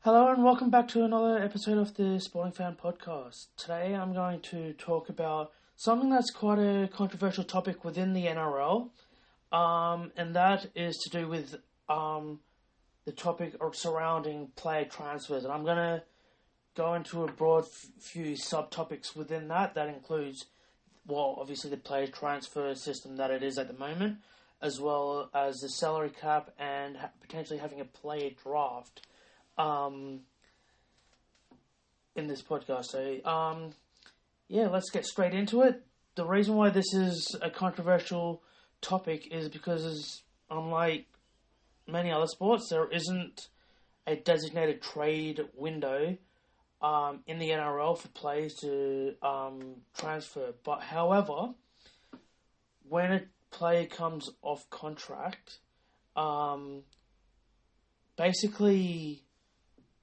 Hello and welcome back to another episode of the Sporting Fan Podcast. Today I'm going to talk about something that's quite a controversial topic within the NRL, and that is to do with the topic surrounding player transfers. And I'm going to go into a broad few subtopics within that. That includes, obviously the player transfer system that it is at the moment, as well as the salary cap and potentially having a player draft in this podcast. So, let's get straight into it. The reason why this is a controversial topic is because, unlike many other sports, there isn't a designated trade window in the NRL for players to transfer. But, however, when a player comes off contract, basically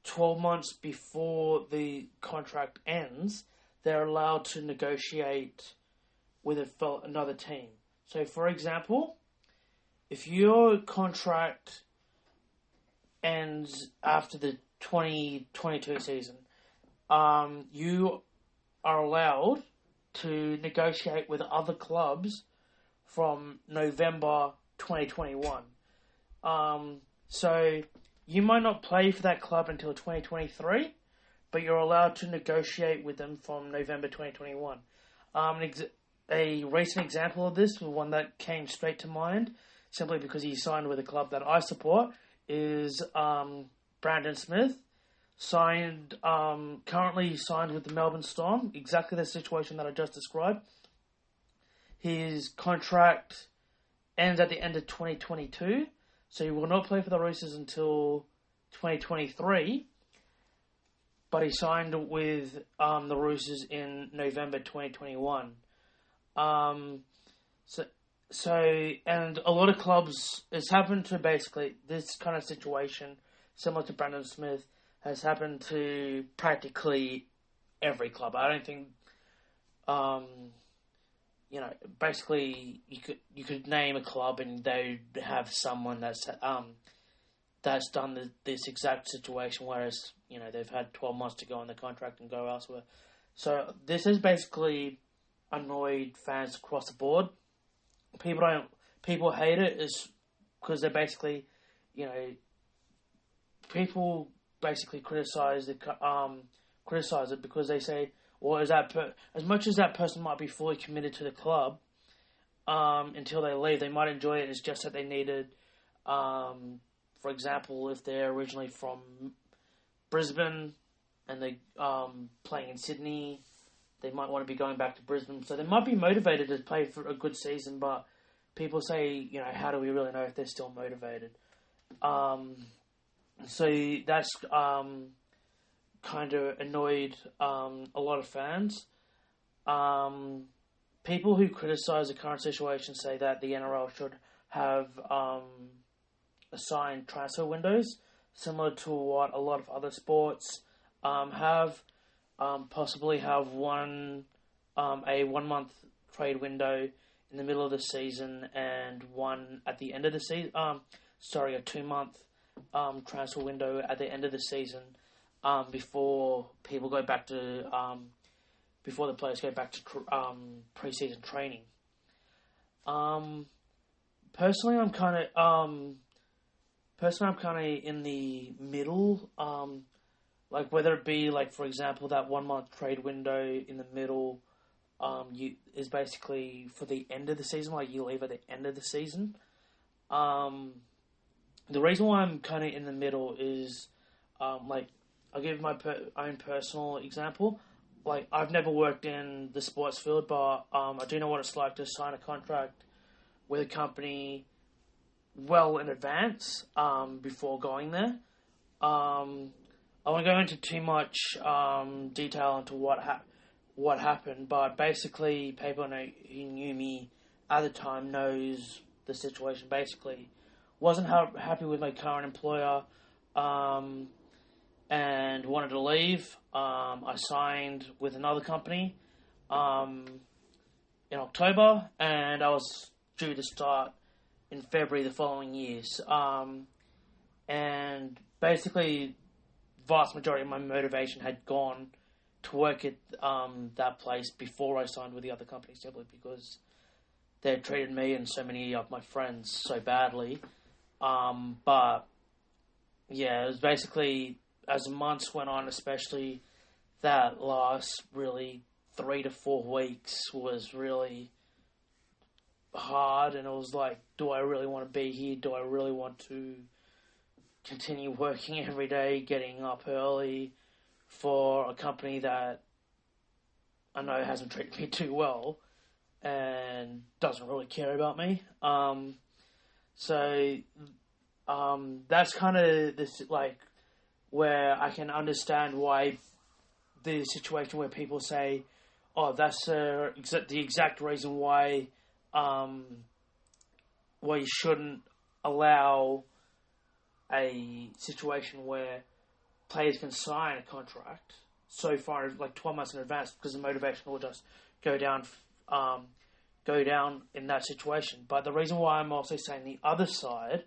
12 months before the contract ends, they're allowed to negotiate with another team. So, for example, if your contract ends after the 2022 season, you are allowed to negotiate with other clubs from November 2021. So you might not play for that club until 2023, but you're allowed to negotiate with them from November 2021. A recent example of this, one that came straight to mind, simply because he signed with a club that I support, is Brandon Smith. Currently signed with the Melbourne Storm, exactly the situation that I just described. His contract ends at the end of 2022, so he will not play for the Roosters until 2023, but he signed with the Roosters in November 2021. And a lot of clubs, it's happened to basically, this kind of situation, similar to Brandon Smith, has happened to practically every club. I don't think, basically you could name a club and they have someone that's done this exact situation, whereas they've had 12 months to go on the contract and go elsewhere. So this has basically annoyed fans across the board. People hate it is because they're basically, people basically criticize it because they say, well, as much as that person might be fully committed to the club, until they leave, they might enjoy it. It's just that they needed, for example, if they're originally from Brisbane and they playing in Sydney, they might want to be going back to Brisbane. So they might be motivated to play for a good season, but people say, how do we really know if they're still motivated? So that's kind of annoyed a lot of fans. People who criticise the current situation say that the NRL should have assigned transfer windows, similar to what a lot of other sports have. Possibly have a 1 month trade window in the middle of the season and one at the end of the season. A 2 month transfer window at the end of the season. Before people go back to, before the players go back to pre-season training. Personally, I'm kind of in the middle. Whether it be for example, that 1 month trade window in the middle, is basically for the end of the season. You leave at the end of the season. The reason why I'm kind of in the middle is, I'll give my own personal example. I've never worked in the sports field, but I do know what it's like to sign a contract with a company well in advance before going there. I won't go into too much detail into what happened, but basically, people who knew me at the time knows the situation. Basically, wasn't happy with my current employer. And wanted to leave. I signed with another company in October, and I was due to start in February the following year. And basically, vast majority of my motivation had gone to work at that place before I signed with the other company, simply because they had treated me and so many of my friends so badly. But yeah, it was basically, as the months went on, especially that last really 3 to 4 weeks was really hard, and it was like, do I really want to be here? Do I really want to continue working every day, getting up early for a company that I know hasn't treated me too well and doesn't really care about me? That's kind of this, like, where I can understand why the situation where people say, oh, that's the exact reason why you shouldn't allow a situation where players can sign a contract so far, like 12 months in advance, because the motivation will just go down in that situation. But the reason why I'm also saying the other side,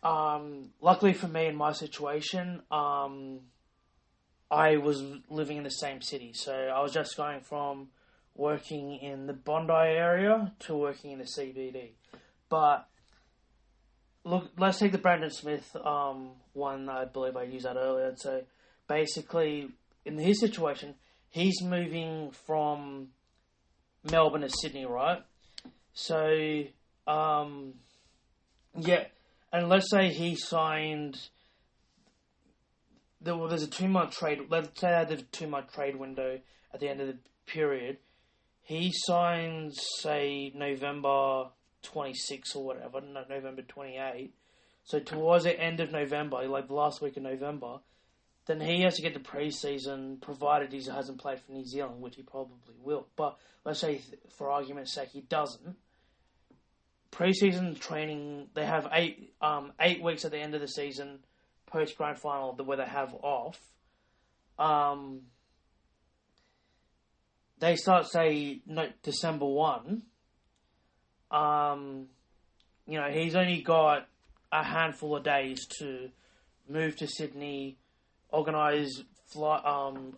luckily for me in my situation, I was living in the same city, so I was just going from working in the Bondi area to working in the CBD. But look, let's take the Brandon Smith one. I believe I used that earlier. So basically, in his situation, he's moving from Melbourne to Sydney, right? So yeah, and let's say he signed. There's a 2-month trade. Let's say there's a 2-month trade window at the end of the period. He signs, say, November 26 or whatever, no, November 28. So towards the end of November, like the last week of November, then he has to get the pre-season, provided he hasn't played for New Zealand, which he probably will. But let's say, for argument's sake, he doesn't. Pre-season training, they have 8 weeks at the end of the season, post-grand final, where they have off. They start, say, December 1. He's only got a handful of days to move to Sydney, organise flight,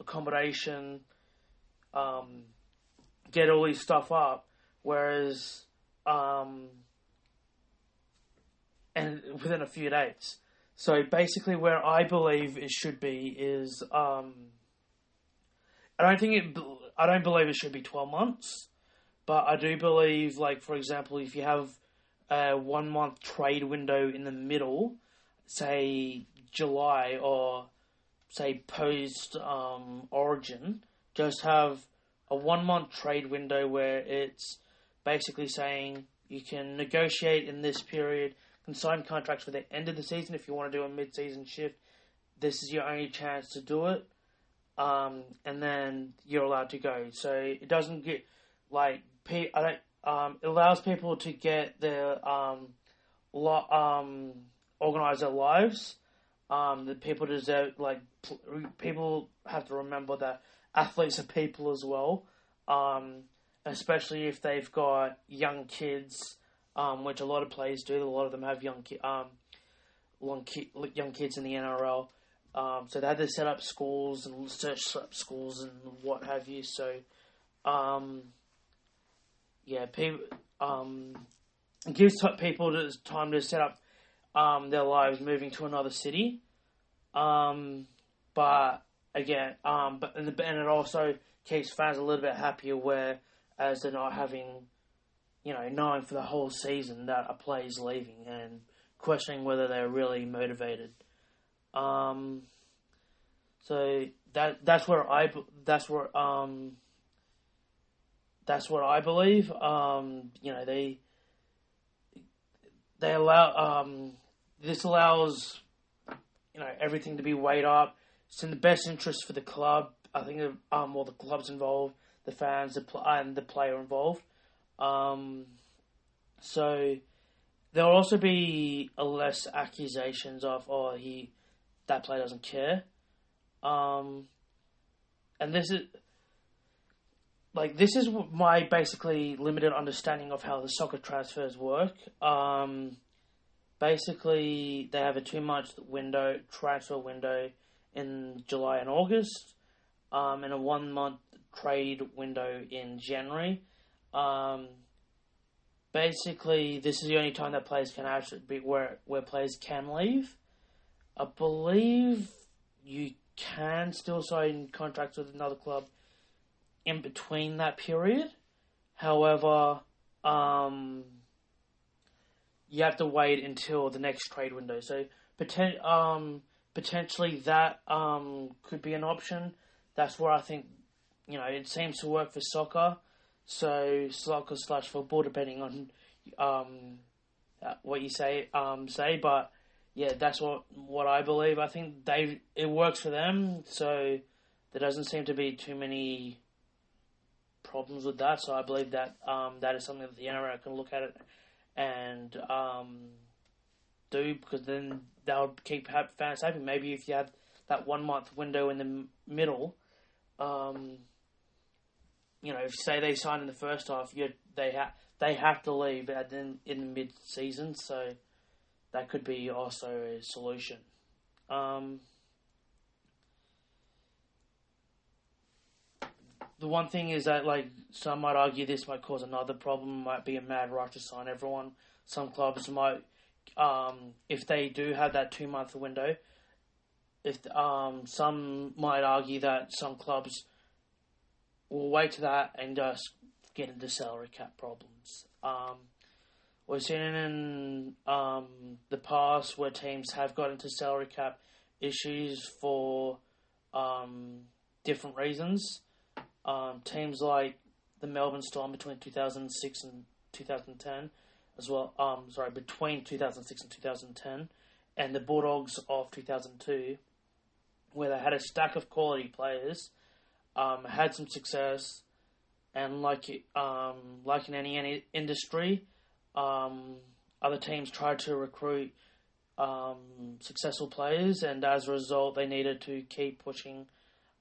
accommodation, get all his stuff up, whereas, and within a few days. So basically where I believe it should be is, I don't believe it should be 12 months, but I do believe, like, for example, if you have a 1-month trade window in the middle, say July or say post Origin, just have a 1-month trade window where it's basically saying you can negotiate in this period, can sign contracts for the end of the season. If you want to do a mid-season shift, this is your only chance to do it. And then you're allowed to go. So it doesn't get, like, it allows people to get their, organize their lives. The people deserve, like, people have to remember that athletes are people as well. Especially if they've got young kids, which a lot of players do. A lot of them have young kids in the NRL. So they had to set up schools and search up schools and what have you. So, people, it gives people time to set up their lives moving to another city. But again, and it also keeps fans a little bit happier, whereas they're not having, knowing for the whole season that a player's leaving and questioning whether they're really motivated. So that's what I believe. They allow, this allows, everything to be weighed up. It's in the best interest for the club. I think all the clubs involved, the fans, and the player involved. So there'll also be less accusations of, that player doesn't care. And this is my basically limited understanding of how the soccer transfers work. Basically, they have a 2-month transfer window. in July and August, and a 1 month trade window in January. Basically, this is the only time that players can actually be where players can leave. I believe you can still sign contracts with another club in between that period. However, you have to wait until the next trade window. So potentially that could be an option. That's where I think, it seems to work for soccer. So soccer/football, depending on what you say. But yeah, that's what I believe. I think it works for them. So there doesn't seem to be too many problems with that. So I believe that that is something that the NRL can look at it and do, because then they'll keep fans happy. Maybe if you have that 1 month window in the middle, if say they sign in the first half, they have to leave in the mid season. So that could be also a solution. The one thing is that, some might argue this might cause another problem. Might be a mad rush to sign everyone. Some clubs might, if they do have that 2 month window, some might argue that some clubs will wait to that and just get into salary cap problems. We've seen in the past where teams have got into salary cap issues for different reasons. Teams like the Melbourne Storm between 2006 and 2010, as well. Between 2006 and 2010, and the Bulldogs of 2002, where they had a stack of quality players, had some success, and like in any industry, other teams tried to recruit successful players, and as a result, they needed to keep pushing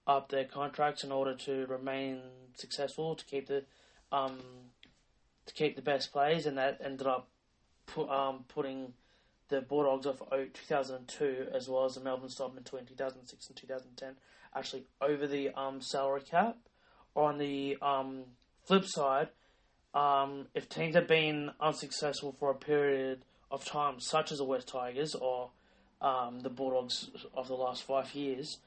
up their contracts in order to remain successful, to keep the best players, and that ended up putting the Bulldogs of 2002 as well as the Melbourne Storm between 2006 and 2010 actually over the salary cap. Or on the flip side, if teams have been unsuccessful for a period of time, such as the West Tigers or the Bulldogs of the last 5 years,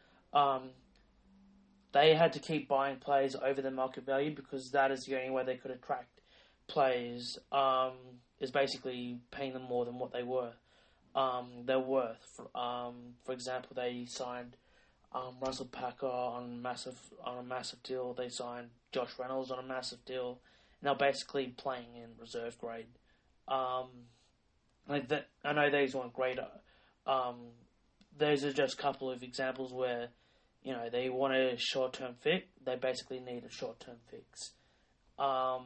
they had to keep buying players over the market value, because that is the only way they could attract players, is basically paying them more than what they're worth. For example, they signed Russell Packer on a massive deal. They signed Josh Reynolds on a massive deal, and they're basically playing in reserve grade. I know these weren't great. Those are just a couple of examples where, they want a short-term fix. They basically need a short-term fix. By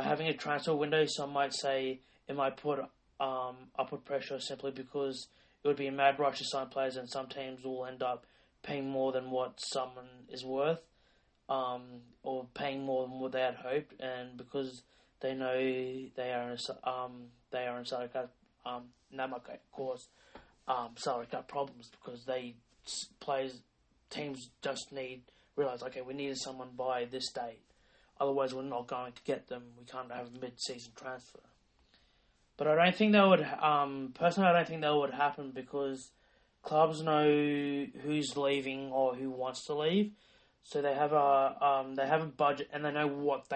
having a transfer window, some might say it might put upward pressure, simply because it would be a mad rush to sign players, and some teams will end up paying more than what someone is worth, or paying more than what they had hoped, and because they know they are in salary cap, and that might cause salary cap problems, because teams just realize, okay, we needed someone by this date, otherwise we're not going to get them. We can't have a mid-season transfer. But I don't think that would, personally, I don't think that would happen, because clubs know who's leaving or who wants to leave, so they have a budget, and they know what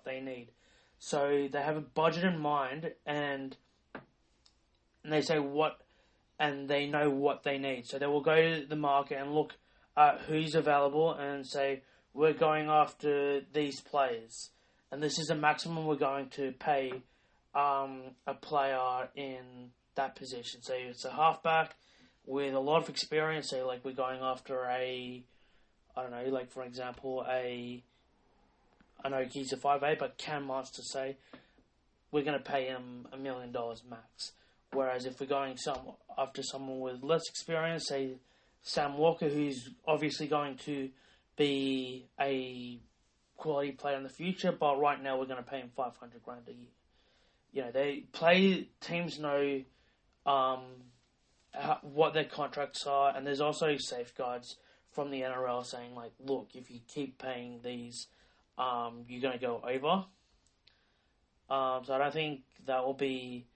they need. So they have a budget in mind, and they say and they know what they need. So they will go to the market and look at who's available and say, we're going after these players, and this is the maximum we're going to pay a player in that position. So it's a halfback with a lot of experience. So we're going after for example, I know he's a 5'8", but Cam Monster, say, we're going to pay him $1 million max. Whereas if we're going after someone with less experience, say Sam Walker, who's obviously going to be a quality player in the future, but right now we're going to pay him $500,000 a year. Teams know what their contracts are, and there's also safeguards from the NRL saying, like, look, if you keep paying these, you're going to go over. So I don't think that will be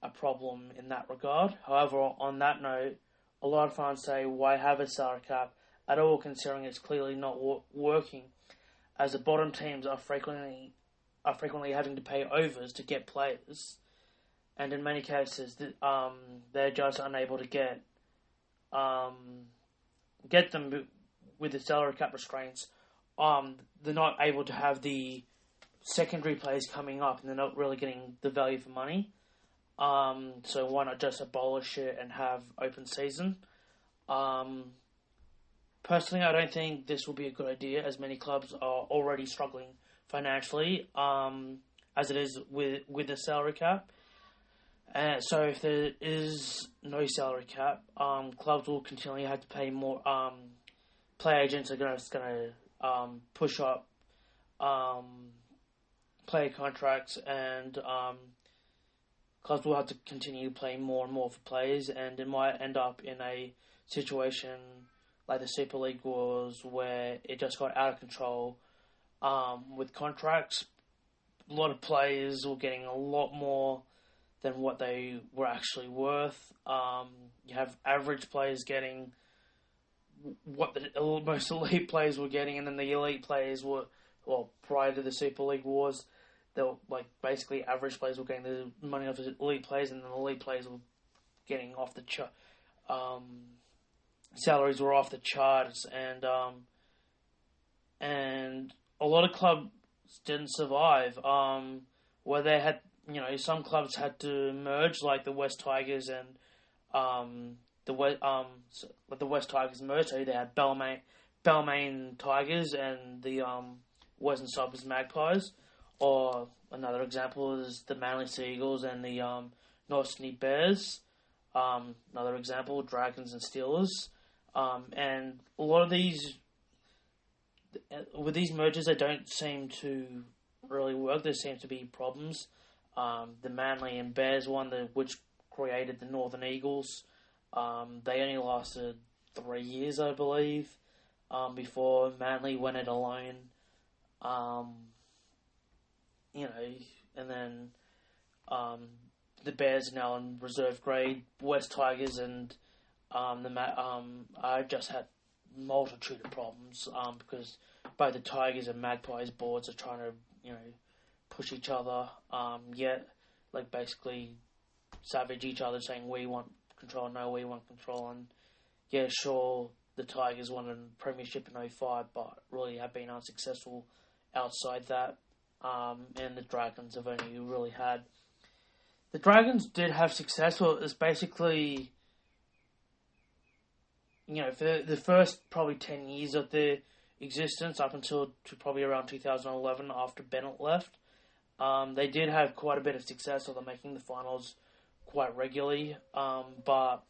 a problem in that regard. However, on that note, a lot of fans say, why have a salary cap at all, considering it's clearly not working, as the bottom teams are frequently having to pay overs to get players, and in many cases, they're just unable to get them with the salary cap restraints. They're not able to have the secondary players coming up, and they're not really getting the value for money. So why not just abolish it and have open season? Personally, I don't think this will be a good idea, as many clubs are already struggling financially, as it is with the salary cap. So if there is no salary cap, clubs will continually have to pay more. Play agents are going to push up player contracts, and clubs will have to continue playing more and more for players, and it might end up in a situation like the Super League was, where it just got out of control with contracts. A lot of players were getting a lot more than what they were actually worth. You have average players getting what the most elite players were getting, and then the elite players were, well, prior to the Super League wars, they were, like, basically average players were getting the money off the elite players, and then the elite players were getting off the salaries were off the charts, and a lot of clubs didn't survive. Where they had, some clubs had to merge, like the West Tigers and the West Tigers merged. So they had Balmain Tigers and the Western Suburbs Magpies. Or another example is the Manly Sea Eagles and the North Sydney Bears. Another example, Dragons and Steelers. And a lot of these, with these mergers, they don't seem to really work. There seems to be problems. The Manly and Bears one, which created the Northern Eagles, they only lasted 3 years, I believe, before Manly went it alone. And then the Bears are now in reserve grade. West Tigers and I just had multitude of problems because both the Tigers and Magpies boards are trying to, push each other, yet, like, basically savage each other, saying we want control, no, we want control, and yeah, sure, the Tigers won a premiership in 2005, but really have been unsuccessful outside that, and the Dragons have only really had... The Dragons did have success, but it was basically... for the first probably 10 years of their existence, up until probably around 2011, after Bennett left, they did have quite a bit of success, so they're making the finals quite regularly. But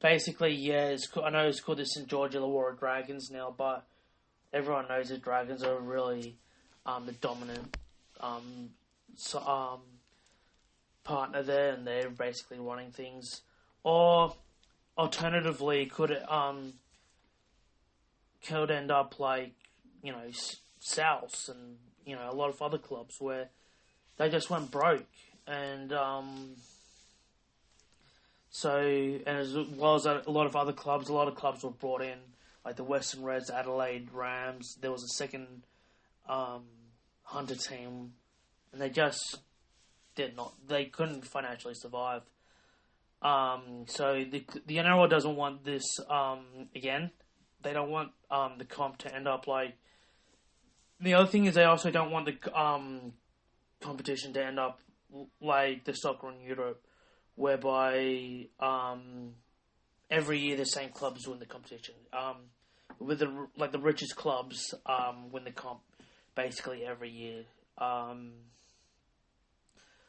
basically, yeah, I know it's called the St. George Illawarra Dragons now, but everyone knows the Dragons are really the dominant partner there, and they're basically running things. Or alternatively, could end up like South and a lot of other clubs where they just went broke, and and as well as a lot of other clubs, a lot of clubs were brought in, like the Western Reds, Adelaide Rams. There was a second Hunter team, and they just they couldn't financially survive. So the NRL doesn't want this again. They don't want the comp to end up like... The other thing is they also don't want the competition to end up like the soccer in Europe, whereby every year the same clubs win the competition. With the richest clubs win the comp basically every year.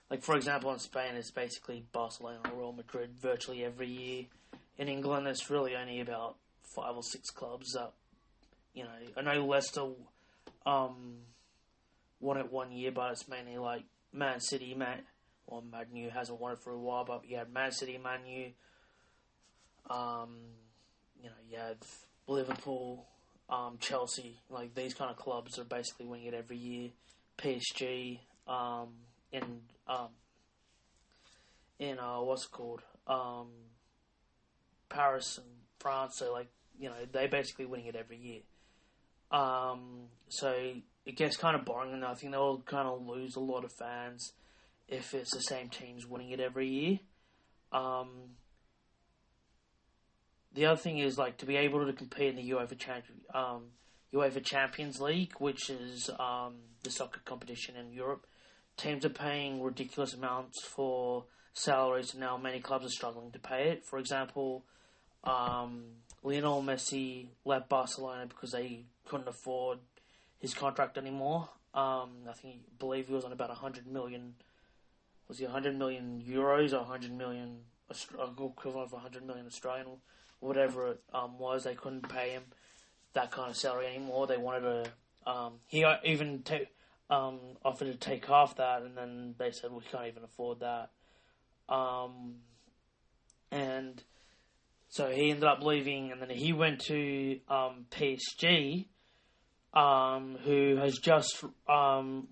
Like, for example, in Spain, it's basically Barcelona or Real Madrid virtually every year. In England, it's really only about 5 or 6 clubs that, I know Leicester won it one year, but it's mainly like Man City, Or Man U hasn't won it for a while, but you had Man City, Man U. You had Liverpool, Chelsea. Like these kind of clubs are basically winning it every year. PSG, in what's it called? Paris and France. So they're basically winning it every year. So it gets kind of boring, and I think they'll kind of lose a lot of fans if it's the same teams winning it every year. The other thing is to be able to compete in the UEFA Champions League, which is the soccer competition in Europe. Teams are paying ridiculous amounts for salaries, and now many clubs are struggling to pay it. For example, Lionel Messi left Barcelona because they couldn't afford his contract anymore. I believe he was on about 100 million. Was he 100 million euros or 100 million equivalent of 100 million Australian, or whatever it was? They couldn't pay him that kind of salary anymore. They wanted to. He even offered to take half that, and then they said we can't even afford that. And so he ended up leaving, and then he went to PSG, who has just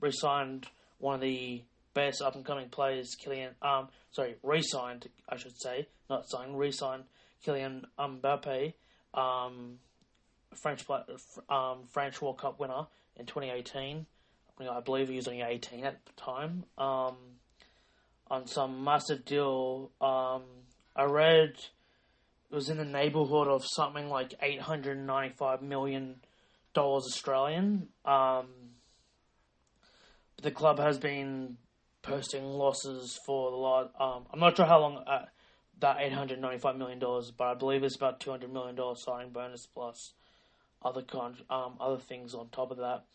re-signed one of the best up-and-coming players, re-signed, I should say, not signed, re-signed Kylian Mbappe, French World Cup winner in 2018. I believe he was only 18 at the time. On some massive deal, I read it was in the neighbourhood of something like $895 million Australian. The club has been posting losses for the last. I'm not sure how long that $895 million, but I believe it's about $200 million signing bonus plus other things on top of that.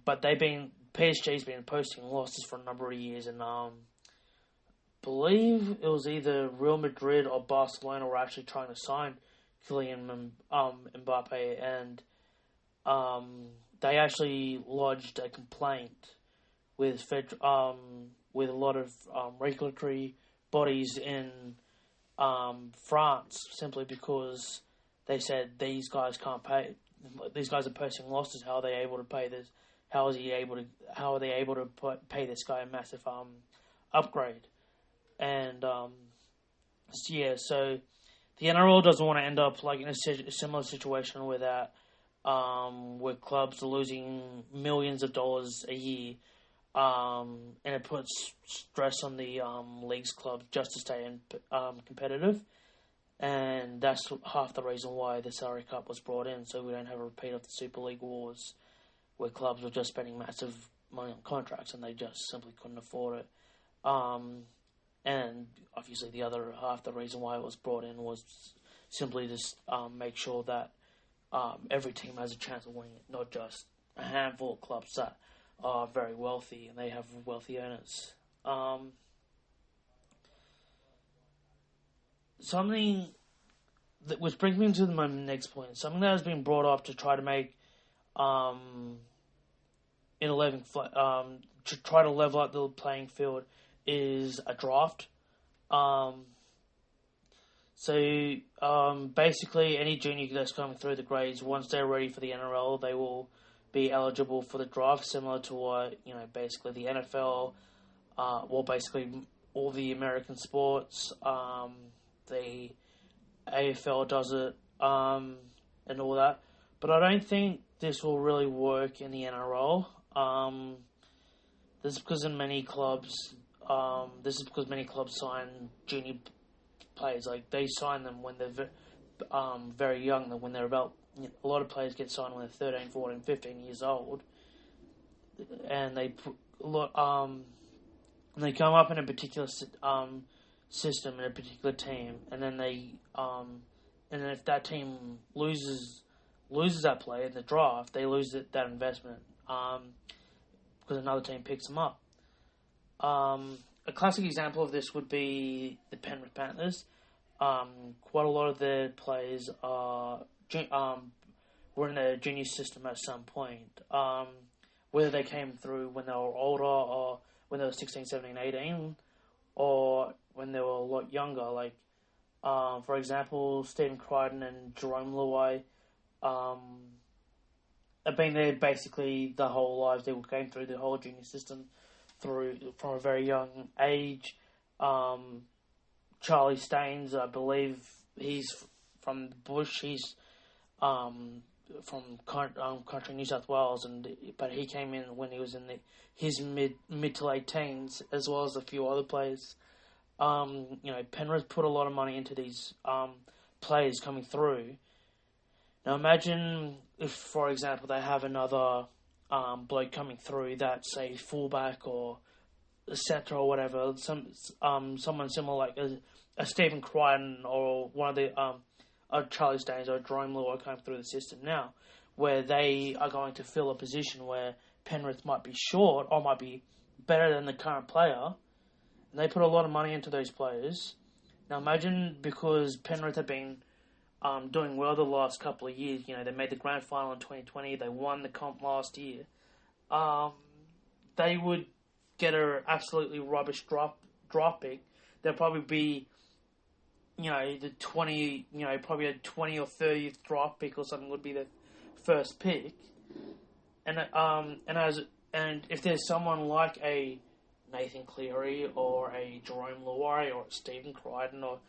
But PSG's been posting losses for a number of years, and believe it was either Real Madrid or Barcelona were actually trying to sign Kylian Mbappe, and they actually lodged a complaint with a lot of regulatory bodies in France, simply because they said these guys can't pay. These guys are posting losses. How are they able to pay this? How are they able to pay this guy a massive upgrade? And so the NRL doesn't want to end up in a similar situation where that, where clubs are losing millions of dollars a year, and it puts stress on the league's clubs just to stay competitive. And that's half the reason why the salary cap was brought in, so we don't have a repeat of the Super League wars, where clubs were just spending massive money on contracts and they just simply couldn't afford it. And obviously the other half the reason why it was brought in was simply to make sure that every team has a chance of winning it, not just a handful of clubs that are very wealthy and they have wealthy owners. Something that, which brings me to my next point, something that has been brought up to try to make to try to level out the playing field is a draft. Basically any junior that's coming through the grades, once they're ready for the NRL, they will be eligible for the draft, similar to what, basically the NFL, basically all the American sports, the AFL does it, and all that. But I don't think this will really work in the NRL. This is because many clubs sign junior players. Like, they sign them when they're very young. When they're about, a lot of players get signed when they're 13, 14, 15 years old, and they come up in a particular system in a particular team, and then and then if that team loses that player in the draft, they lose that investment because another team picks them up. A classic example of this would be the Penrith Panthers. Quite a lot of their players were in the junior system at some point, whether they came through when they were older or when they were 16, 17, 18, or when they were a lot younger. Like, for example, Stephen Crichton and Jerome Luai have been there basically the whole lives. They came through the whole junior system from a very young age. Charlie Staines, I believe he's from Bush. He's from country New South Wales, but he came in when he was in his mid to late teens, as well as a few other players. Penrith put a lot of money into these players coming through. Now imagine if, for example, they have another bloke coming through that, say, fullback or a centre or whatever, someone similar like a Stephen Crichton or one of the Charlie Staines or Jerome Luai coming through the system now, where they are going to fill a position where Penrith might be short or might be better than the current player, and they put a lot of money into those players. Now imagine, because Penrith have been doing well the last couple of years, they made the grand final in 2020, they won the comp last year, they would get an absolutely rubbish draft pick. They'll probably be, the 20, probably a 20 or 30th draft pick or something would be the first pick. And if there's someone like a Nathan Cleary or a Jerome Luai or a Stephen Crichton or,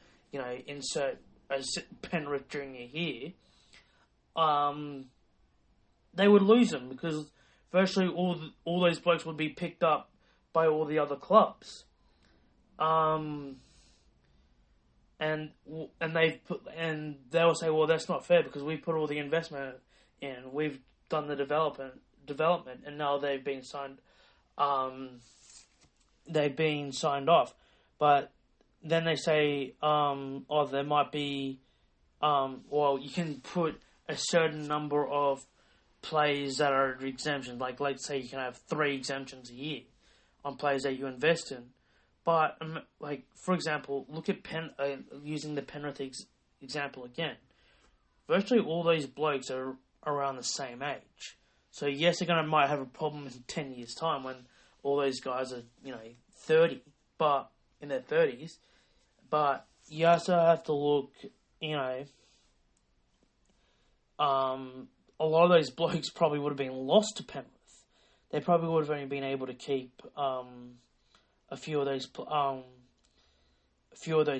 insert a Penrith junior here, they would lose them, because virtually all those blokes would be picked up by all the other clubs, and they'll say, well, that's not fair because we put all the investment in, we've done the development, and now they've been signed off. But then they say, there might be, you can put a certain number of players that are exemptions. Like, let's say you can have 3 exemptions a year on players that you invest in. But, for example, look at using the Penrith example again. Virtually all those blokes are around the same age. So, yes, they're might have a problem in 10 years' time when all those guys are, 30, but in their 30s. But you also have to look, a lot of those blokes probably would have been lost to Penrith. They probably would have only been able to keep a few of those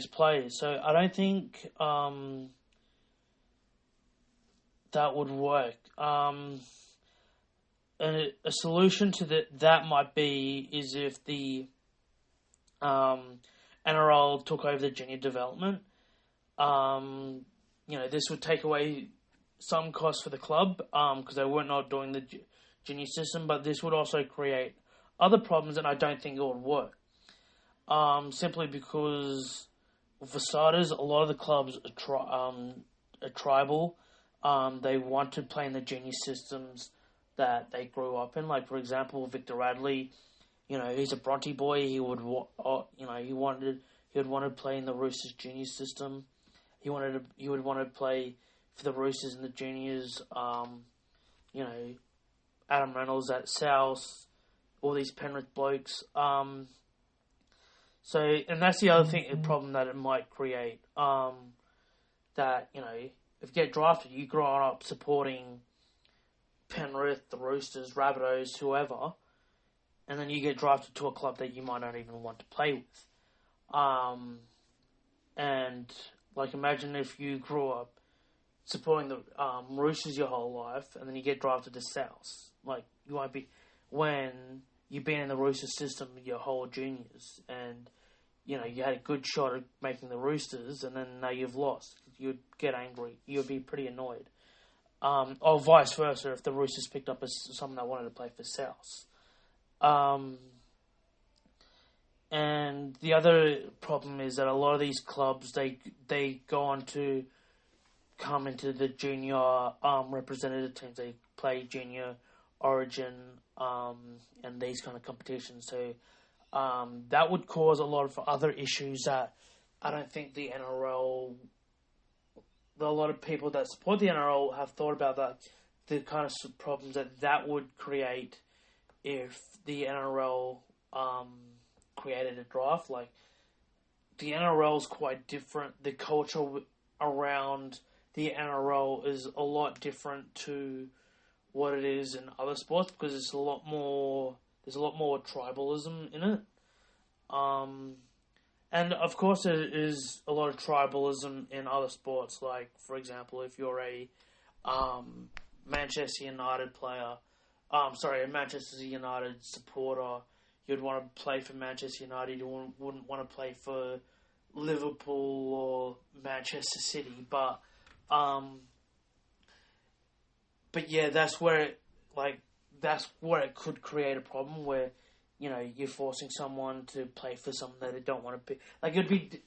players. So I don't think that would work. And a solution to that might be is if the NRL took over the junior development. This would take away some costs for the club because they were not doing the junior system, but this would also create other problems, and I don't think it would work. Simply because, for starters, a lot of the clubs are tribal. They want to play in the junior systems that they grew up in. Like, for example, Victor Radley, he's a Bronte boy. He would want to play in the Roosters junior system. He would want to play for the Roosters in the juniors. Adam Reynolds at South, all these Penrith blokes. And that's the other problem that it might create. That, if you get drafted, you grow up supporting Penrith, the Roosters, Rabbitohs, whoever, and then you get drafted to a club that you might not even want to play with. And, imagine if you grew up supporting the Roosters your whole life, and then you get drafted to South. You won't be, when you've been in the Roosters system your whole juniors, and, you had a good shot at making the Roosters, and then now you've lost. You'd get angry. You'd be pretty annoyed. Or vice versa, if the Roosters picked up someone that wanted to play for South. And the other problem is that a lot of these clubs, they go on to come into the junior representative teams. They play junior Origin and these kind of competitions. So that would cause a lot of other issues that I don't think the NRL, a lot of people that support the NRL have thought about that, the kind of problems that would create if the NRL created a draft. Like, the NRL is quite different. The culture around the NRL is a lot different to what it is in other sports because it's a lot more. There's a lot more tribalism in it. And of course, there is a lot of tribalism in other sports. Like, for example, if you're a Manchester United player, a Manchester United supporter, you'd want to play for Manchester United. You wouldn't want to play for Liverpool or Manchester City. But yeah, that's where it could create a problem where, you know, you're forcing someone to play for someone that they don't want to be. Like,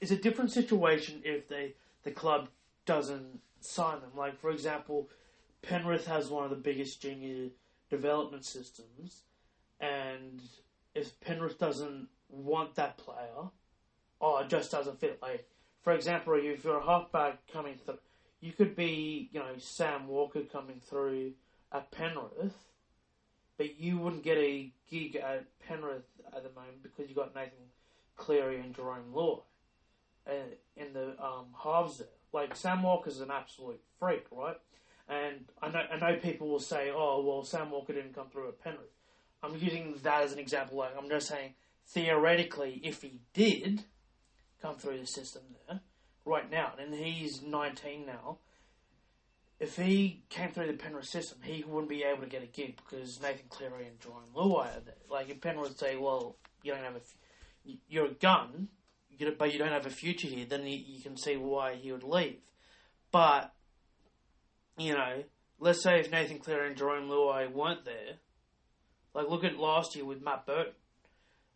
it's a different situation if the club doesn't sign them. Like, for example, Penrith has one of the biggest junior development systems, and if Penrith doesn't want that player, it just doesn't fit. Like, for example, if you're a halfback coming through, you could be, you know, Sam Walker coming through at Penrith, but you wouldn't get a gig at Penrith at the moment because you got Nathan Cleary and Jerome Law in the halves there. Like, Sam Walker's an absolute freak, right? And I know people will say, oh, well, Sam Walker didn't come through at Penrith. I'm using that as an example. Like, I'm just saying, theoretically, if he did come through the system there right now, and he's 19 now, if he came through the Penrith system, he wouldn't be able to get a gig because Nathan Cleary and Jerome Luai are there. Like, if Penrith would say, well, you're a gun, but you don't have a future here, then you can see why he would leave. But, you know, let's say if Nathan Cleary and Jerome Luai weren't there, like, look at last year with Matt Burton.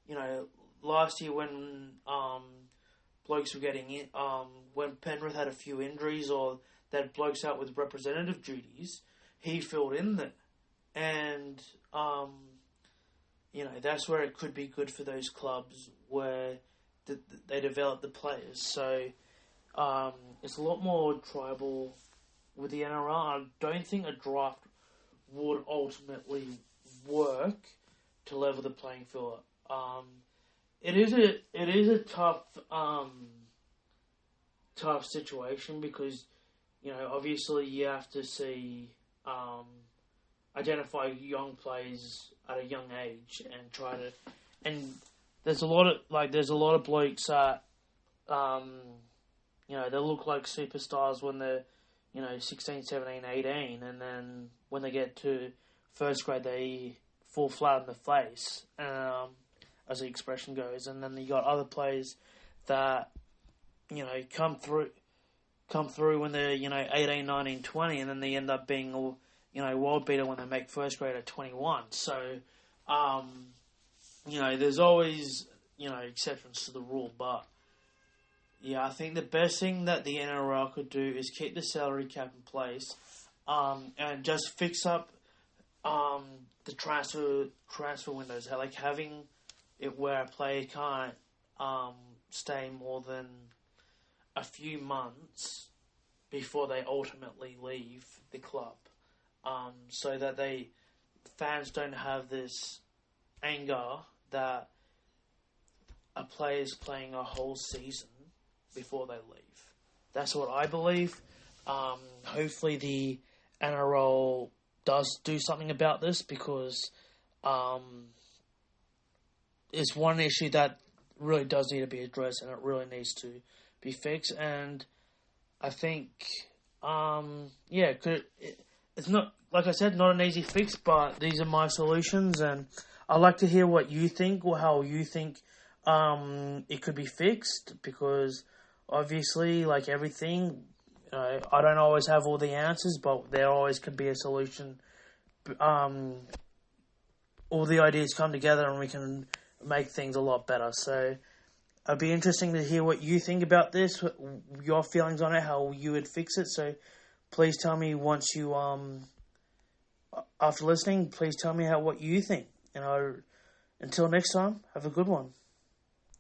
You know, last year when blokes were getting in, when Penrith had a few injuries or they had blokes out with representative duties, he filled in there. And, you know, that's where it could be good for those clubs where they develop the players. So it's a lot more tribal with the NRL. I don't think a draft would ultimately work to level the playing field. It is a tough situation because, you know, obviously you have to identify young players at a young age and try to, and there's a lot of blokes that, you know, they look like superstars when they're, you know, 16, 17, 18, and then when they get to first grade, they fall flat on the face, as the expression goes. And then you got other players that, you know, come through when they're, you know, 18, 19, 20, and then they end up being, you know, world beater when they make first grade at 21. So, you know, there's always, you know, exceptions to the rule, but yeah, I think the best thing that the NRL could do is keep the salary cap in place, and just fix up the transfer windows, like having it where a player can't stay more than a few months before they ultimately leave the club, so that fans don't have this anger that a player's playing a whole season before they leave. That's what I believe. Hopefully the NRL does do something about this because it's one issue that really does need to be addressed and it really needs to be fixed. And I think, it's not, like I said, not an easy fix, but these are my solutions, and I'd like to hear what you think or how you think it could be fixed, because obviously, like everything, I don't always have all the answers, but there always could be a solution. All the ideas come together and we can make things a lot better. So it'd be interesting to hear what you think about this, your feelings on it, how you would fix it. So please tell me once you, after listening, please tell me what you think. Until next time, have a good one.